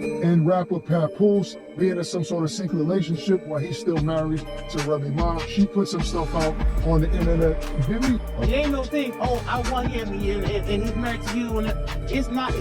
and rapper Papoose being in some sort of secret relationship while he's still married to Remy Ma. She put some stuff out on the internet. Give me. It ain't no thing. Oh, I want him and he's married to you. And it's not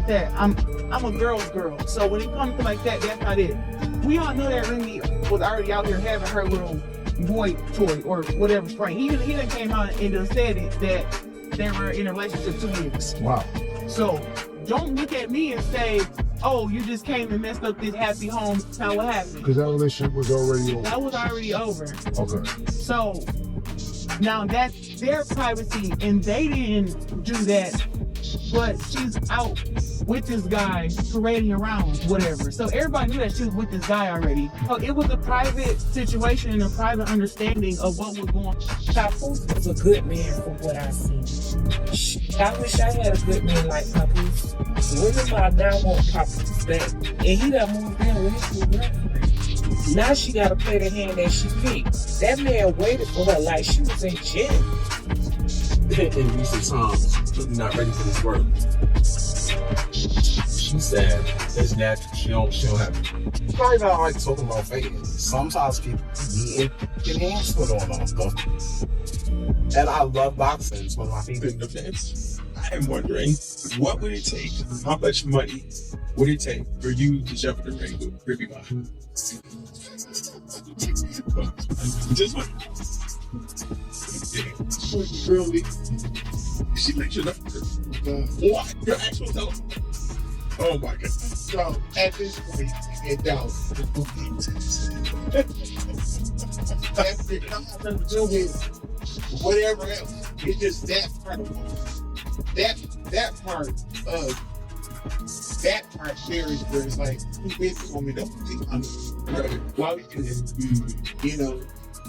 that. I'm a girl's girl. So when it comes to like that, that's not it. We all know that Remy was already out here having her little boy toy or whatever spring. He done came out and just said it that they were in a relationship 2 years. Wow. So don't look at me and say, oh, you just came and messed up this happy home. That's not what happened. Because that relationship was already over. That was already over. Okay. So now that's their privacy and they didn't do that, but she's out with this guy parading around, whatever. So everybody knew that she was with this guy already. So it was a private situation and a private understanding of what was going on. Papoose was a good man from what I see. I wish I had a good man like Papoose. Women might now want Papoose back. And he done moved in with his new girlfriend. Now she gotta play the hand that she picked. That man waited for her like she was in jail. In recent times, she's not ready for this work. She said it's natural. She don't have it. Probably not like talking about faking. Sometimes people need get hands put on them stuff. And I love boxing. It's one of my favorite events. I am wondering, what would it take? How much money would it take for you to jump in the ring with Remy Ma? Just what? Really? She makes your number. What? Your actual telephone? Oh my God. So at this point, it does. That's it. It don't have nothing to do with whatever else. It's just that part of that part of that part there is where it's like, you basically want me to why we do this? You know,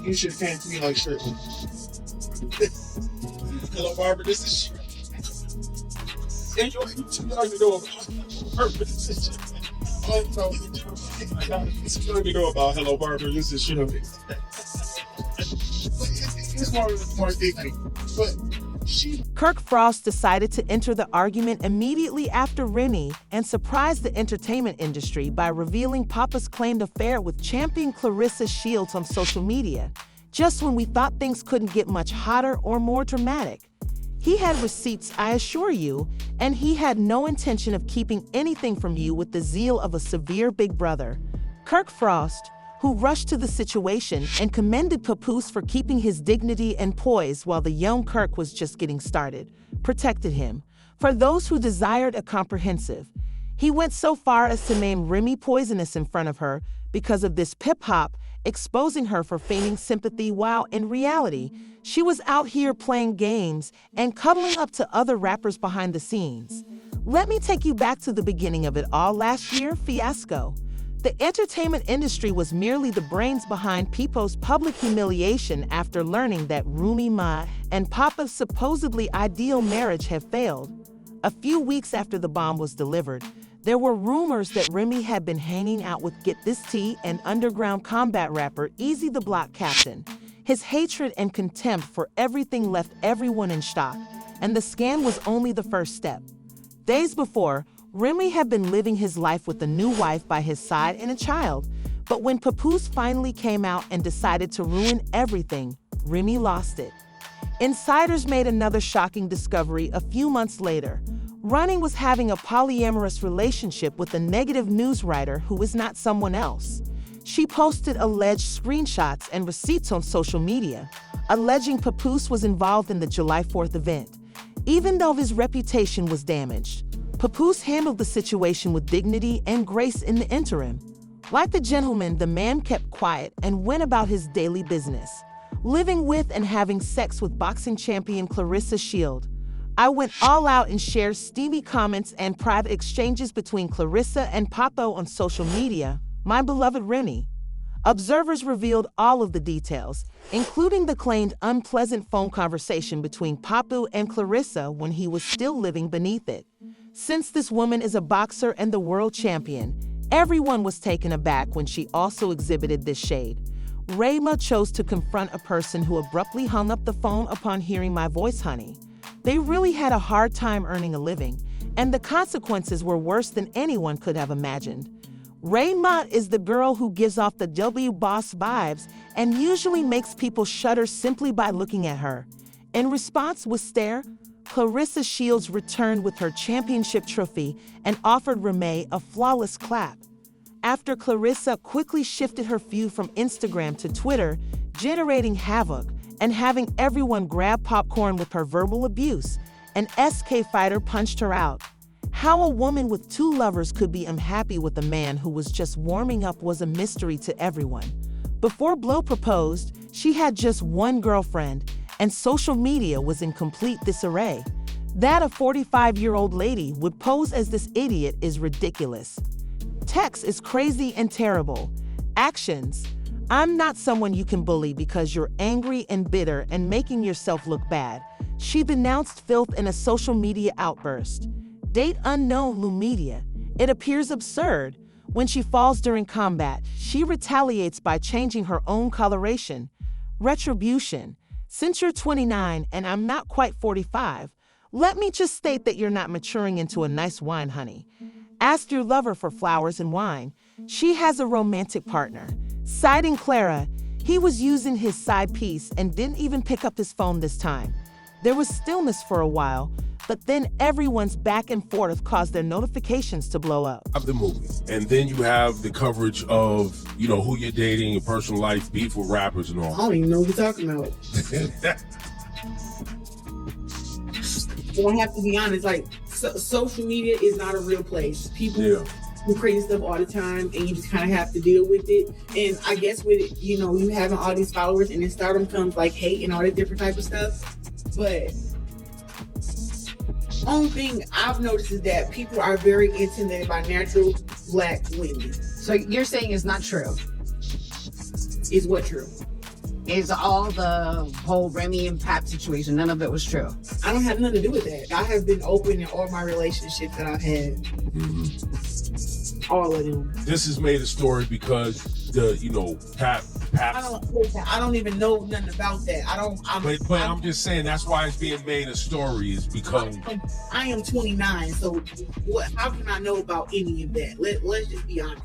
you should have came to me like shirt. Hello, Barbara, this is Shirley. And you already know about her position. You already know about Hello, Barbara, this is Shirley. It's more dignity. But Kirk Frost decided to enter the argument immediately after Remy and surprised the entertainment industry by revealing Papa's claimed affair with champion Claressa Shields on social media, just when we thought things couldn't get much hotter or more dramatic. He had receipts, I assure you, and he had no intention of keeping anything from you with the zeal of a severe big brother. Kirk Frost, who rushed to the situation and commended Papoose for keeping his dignity and poise while the young Kirk was just getting started, protected him. For those who desired a comprehensive, he went so far as to name Remy poisonous in front of her because of this pip-hop, exposing her for feigning sympathy while, in reality, she was out here playing games and cuddling up to other rappers behind the scenes. Let me take you back to the beginning of it all last year, Fiasco. The entertainment industry was merely the brains behind People's public humiliation after learning that Remy Ma and Papa's supposedly ideal marriage had failed. A few weeks after the bomb was delivered, there were rumors that Remy had been hanging out with Get This Tea and underground combat rapper Easy the Block Captain. His hatred and contempt for everything left everyone in shock, and the scan was only the first step. Days before, Remy had been living his life with a new wife by his side and a child, but when Papoose finally came out and decided to ruin everything, Remy lost it. Insiders made another shocking discovery a few months later. Ronnie was having a polyamorous relationship with a negative news writer who is not someone else. She posted alleged screenshots and receipts on social media, alleging Papoose was involved in the July 4th event. Even though his reputation was damaged, Papoose handled the situation with dignity and grace in the interim. Like a gentleman, the man kept quiet and went about his daily business, living with and having sex with boxing champion Claressa Shields. I went all out and shared steamy comments and private exchanges between Claressa and Papo on social media, my beloved Remy. Observers revealed all of the details, including the claimed unpleasant phone conversation between Papo and Claressa when he was still living beneath it. Since this woman is a boxer and the world champion, everyone was taken aback when she also exhibited this shade. Remy chose to confront a person who abruptly hung up the phone upon hearing my voice, honey. They really had a hard time earning a living, and the consequences were worse than anyone could have imagined. Remy is the girl who gives off the W boss vibes and usually makes people shudder simply by looking at her. In response with stare, Claressa Shields returned with her championship trophy and offered Remy a flawless clap. After Claressa quickly shifted her feud from Instagram to Twitter, generating havoc and having everyone grab popcorn with her verbal abuse, an SK fighter punched her out. How a woman with two lovers could be unhappy with a man who was just warming up was a mystery to everyone. Before Blow proposed, she had just one girlfriend, and social media was in complete disarray. That a 45-year-old lady would pose as this idiot is ridiculous. Text is crazy and terrible. Actions: I'm not someone you can bully because you're angry and bitter and making yourself look bad. She denounced filth in a social media outburst. Date unknown Lumedia. It appears absurd. When she falls during combat, she retaliates by changing her own coloration. Retribution. Since you're 29 and I'm not quite 45, let me just state that you're not maturing into a nice wine, honey. Ask your lover for flowers and wine. She has a romantic partner. Citing Clara, he was using his side piece and didn't even pick up his phone this time. There was stillness for a while, but then everyone's back and forth caused their notifications to blow up. Of the movie. And then you have the coverage of, who you're dating, your personal life, beef with rappers and all. I don't even know what you're talking about. So I have to be honest, social media is not a real place. People do crazy stuff all the time, and you just kind of have to deal with it. And I guess with it, you having all these followers, and then stardom comes hate and all that different type of stuff. But only thing I've noticed is that people are very intimidated by natural black women. So you're saying it's not true? Is what true? Is all the whole Remy and Pap situation, none of it was true? I don't have nothing to do with that. I have been open in all my relationships that I've had. All of them. This has made a story because Pap. I don't even know nothing about that. I'm just saying that's why it's being made a story is because I am 29, so how can I know about any of that? Let's just be honest.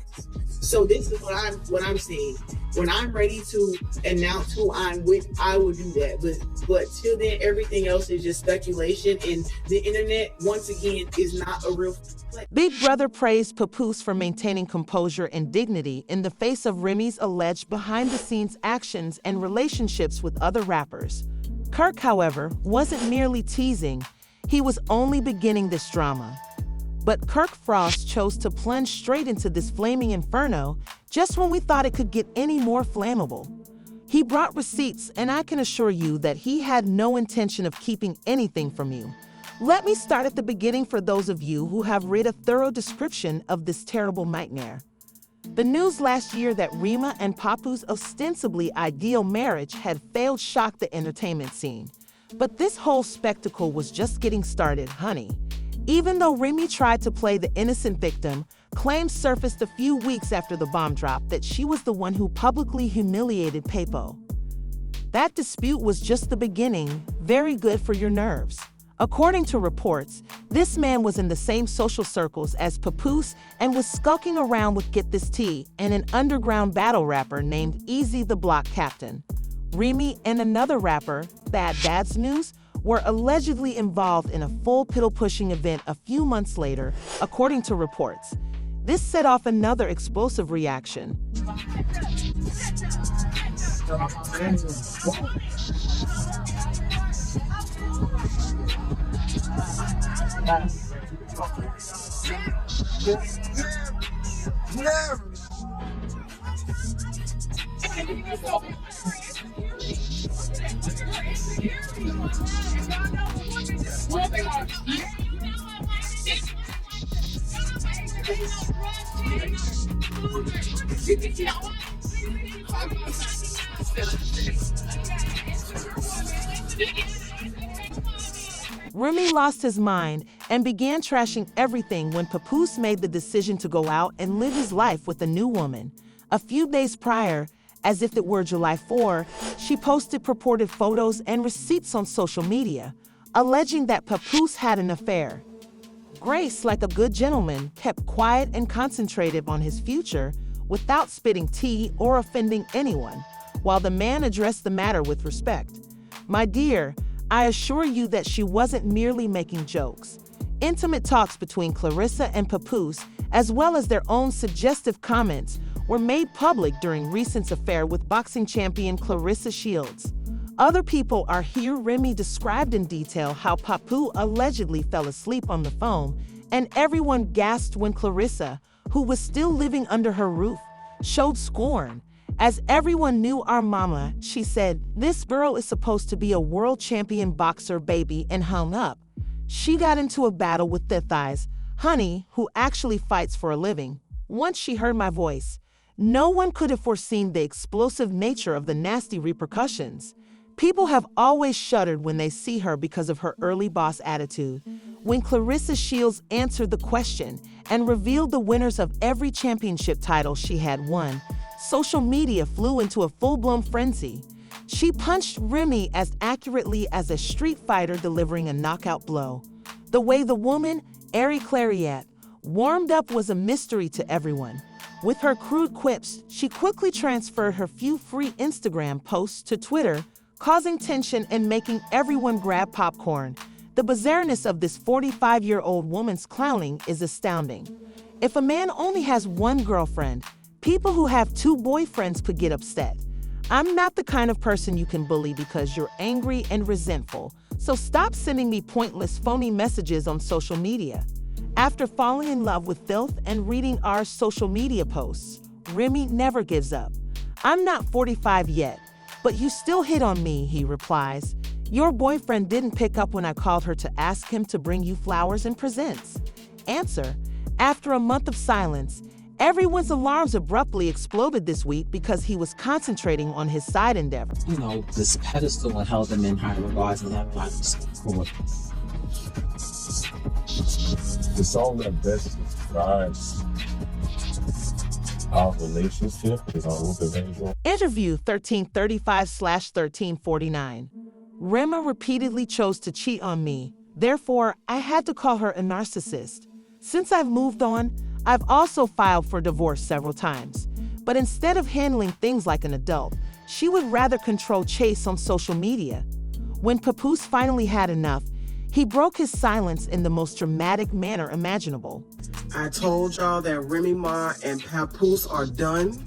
So this is what I'm saying. When I'm ready to announce who I'm with, I will do that. But till then, everything else is just speculation, and the internet, once again, is not a real place. Big Brother praised Papoose for maintaining composure and dignity in the face of Remy's alleged behind-the-scenes actions and relationships with other rappers. Kirk, however, wasn't merely teasing. He was only beginning this drama. But Kirk Frost chose to plunge straight into this flaming inferno just when we thought it could get any more flammable. He brought receipts, and I can assure you that he had no intention of keeping anything from you. Let me start at the beginning for those of you who have read a thorough description of this terrible nightmare. The news last year that Remy and Papoose' ostensibly ideal marriage had failed shocked the entertainment scene. But this whole spectacle was just getting started, honey. Even though Remy tried to play the innocent victim, claims surfaced a few weeks after the bomb drop that she was the one who publicly humiliated Papo. That dispute was just the beginning, very good for your nerves. According to reports, this man was in the same social circles as Papoose and was skulking around with Get This Tea and an underground battle rapper named Easy the Block Captain. Remy and another rapper, Bad Dad's News, were allegedly involved in a full piddle-pushing event a few months later, according to reports. This set off another explosive reaction. Remy lost his mind and began trashing everything when Papoose made the decision to go out and live his life with a new woman. A few days prior, as if it were July 4, she posted purported photos and receipts on social media, alleging that Papoose had an affair. Grace, like a good gentleman, kept quiet and concentrated on his future without spitting tea or offending anyone, while the man addressed the matter with respect. My dear, I assure you that she wasn't merely making jokes. Intimate talks between Claressa and Papoose, as well as their own suggestive comments, were made public during recent affair with boxing champion Claressa Shields. Other people are here. Remy described in detail how Papu allegedly fell asleep on the phone, and everyone gasped when Claressa, who was still living under her roof, showed scorn. As everyone knew our mama, she said, "This girl is supposed to be a world champion boxer, baby," and hung up. She got into a battle with Thick Thighs, Honey, who actually fights for a living. Once she heard my voice, no one could have foreseen the explosive nature of the nasty repercussions. People have always shuddered when they see her because of her early boss attitude. When Claressa Shields answered the question and revealed the winners of every championship title she had won, social media flew into a full-blown frenzy. She punched Remy as accurately as a street fighter delivering a knockout blow. The way the woman, Ari Clariette, warmed up was a mystery to everyone. With her crude quips, she quickly transferred her few free Instagram posts to Twitter, causing tension and making everyone grab popcorn. The bizarreness of this 45-year-old woman's clowning is astounding. If a man only has one girlfriend, people who have two boyfriends could get upset. I'm not the kind of person you can bully because you're angry and resentful, so stop sending me pointless, phony messages on social media. After falling in love with filth and reading our social media posts, Remy never gives up. I'm not 45 yet, but you still hit on me, he replies. Your boyfriend didn't pick up when I called her to ask him to bring you flowers and presents. Answer: after a month of silence, everyone's alarms abruptly exploded this week because he was concentrating on his side endeavor. You know, this pedestal and held them in high regards and that kind of support. The song that best describes our relationship is on Luther Vandross. Interview 1335/1349. Remy repeatedly chose to cheat on me. Therefore, I had to call her a narcissist. Since I've moved on, I've also filed for divorce several times. But instead of handling things like an adult, she would rather control Chase on social media. When Papoose finally had enough, he broke his silence in the most dramatic manner imaginable. I told y'all that Remy Ma and Papoose are done.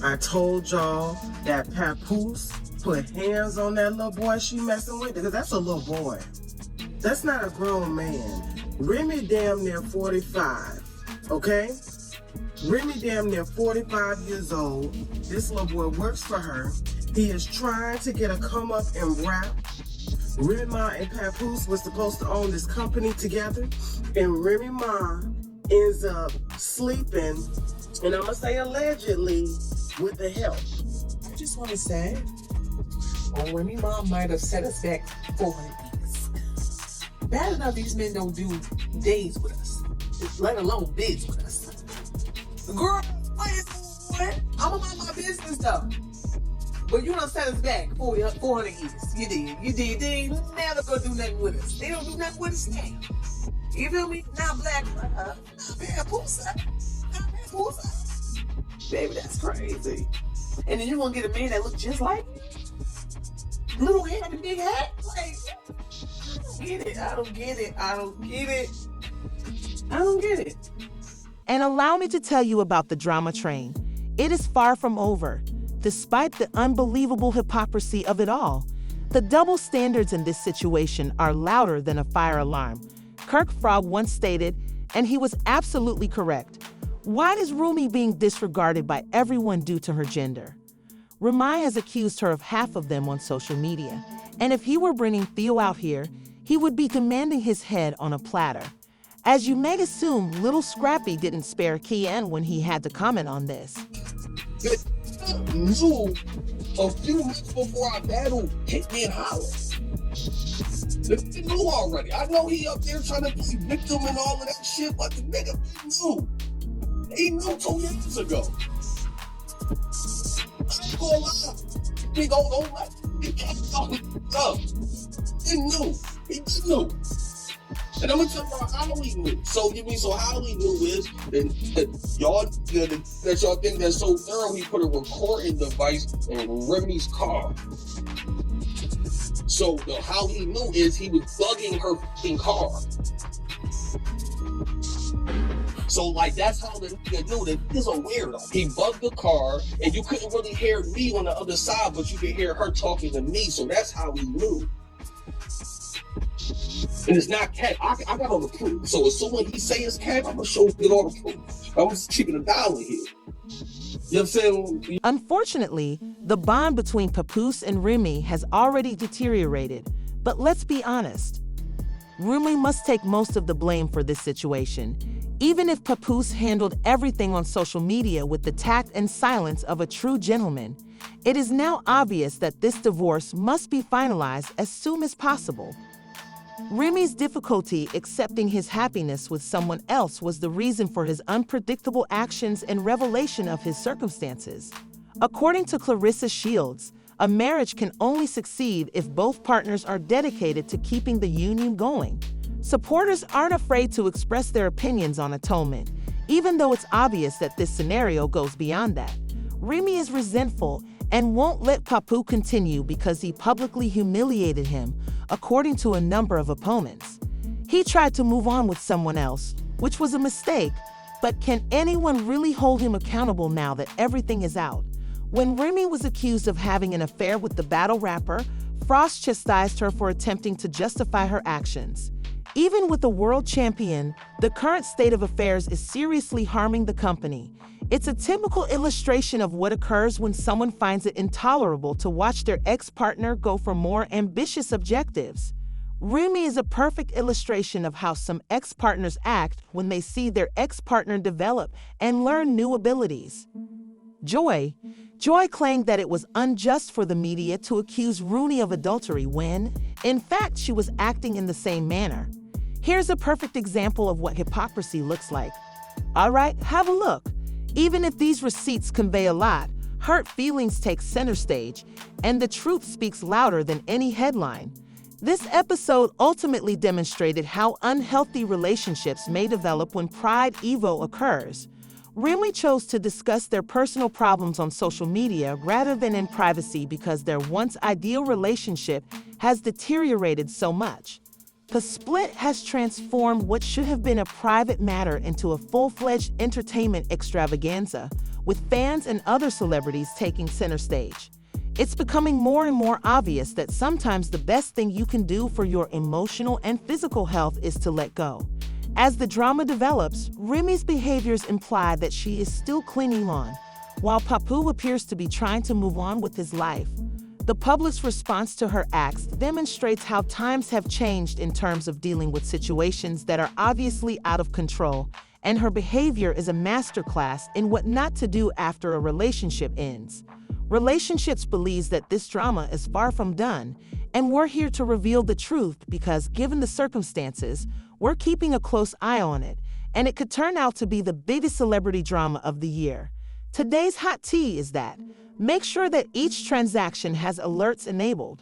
I told y'all that Papoose put hands on that little boy she messing with, because that's a little boy. That's not a grown man. Remy damn near 45, okay? Remy damn near 45 years old. This little boy works for her. He is trying to get a come up and rap. Remy Ma and Papoose was supposed to own this company together, and Remy Ma ends up sleeping, and I'm gonna say allegedly, with the help. I just want to say, Remy Ma might have set us back 400 years. Bad enough these men don't do days with us, let alone days with us. Girl, what is what? I'm gonna mind my business though. But you done set us back 400 years. You did. They ain't never gonna do nothing with us. They don't do nothing with us now. You feel me? Now black, not Papoose. Baby, that's crazy. And then you gonna get a man that looks just like me? Little hair and big hat? Like, I don't get it. And allow me to tell you about the drama train. It is far from over. Despite the unbelievable hypocrisy of it all, the double standards in this situation are louder than a fire alarm. Kirk Frog once stated, and he was absolutely correct, why is Remy being disregarded by everyone due to her gender? Remy has accused her of half of them on social media, and if he were bringing Theo out here, he would be demanding his head on a platter. As you may assume, Little Scrappy didn't spare Kian when he had to comment on this. Knew a few months before our battle hit me and holler. They knew already. I know he up there trying to play victim and all of that shit, but the nigga knew. He knew 2 years ago. I ain't gonna lie. Big old don't let it kept up. He knew. He knew. And I'm gonna tell y'all how he knew. So how he knew is that y'all think that's so thorough. He put a recording device in Remy's car. So how he knew is he was bugging her fucking car. So that's how the nigga knew that he's a weirdo. He bugged the car, and you couldn't really hear me on the other side, but you could hear her talking to me. So that's how he knew. And it's not cap. I got all the proof. So as soon as he say it's cap, I'm gonna get all the proof. I'm just keeping a dollar here. You know what I'm saying? Unfortunately, the bond between Papoose and Remy has already deteriorated. But let's be honest. Remy must take most of the blame for this situation. Even if Papoose handled everything on social media with the tact and silence of a true gentleman, it is now obvious that this divorce must be finalized as soon as possible. Remy's difficulty accepting his happiness with someone else was the reason for his unpredictable actions and revelation of his circumstances. According to Claressa Shields, a marriage can only succeed if both partners are dedicated to keeping the union going. Supporters aren't afraid to express their opinions on atonement, even though it's obvious that this scenario goes beyond that. Remy is resentful and won't let Papoose continue because he publicly humiliated him, according to a number of opponents. He tried to move on with someone else, which was a mistake, but can anyone really hold him accountable now that everything is out? When Remy was accused of having an affair with the battle rapper, Frost chastised her for attempting to justify her actions. Even with a world champion, the current state of affairs is seriously harming the company. It's a typical illustration of what occurs when someone finds it intolerable to watch their ex-partner go for more ambitious objectives. Remy is a perfect illustration of how some ex-partners act when they see their ex-partner develop and learn new abilities. Joy claimed that it was unjust for the media to accuse Rooney of adultery when, in fact, she was acting in the same manner. Here's a perfect example of what hypocrisy looks like. All right, have a look. Even if these receipts convey a lot, hurt feelings take center stage, and the truth speaks louder than any headline. This episode ultimately demonstrated how unhealthy relationships may develop when pride evo occurs. Remy chose to discuss their personal problems on social media rather than in privacy because their once ideal relationship has deteriorated so much. The split has transformed what should have been a private matter into a full-fledged entertainment extravaganza, with fans and other celebrities taking center stage. It's becoming more and more obvious that sometimes the best thing you can do for your emotional and physical health is to let go. As the drama develops, Remy's behaviors imply that she is still clinging on, while Papoose appears to be trying to move on with his life. The public's response to her acts demonstrates how times have changed in terms of dealing with situations that are obviously out of control, and her behavior is a masterclass in what not to do after a relationship ends. Relationships believes that this drama is far from done, and we're here to reveal the truth because, given the circumstances, we're keeping a close eye on it, and it could turn out to be the biggest celebrity drama of the year. Today's hot tea is that make sure that each transaction has alerts enabled.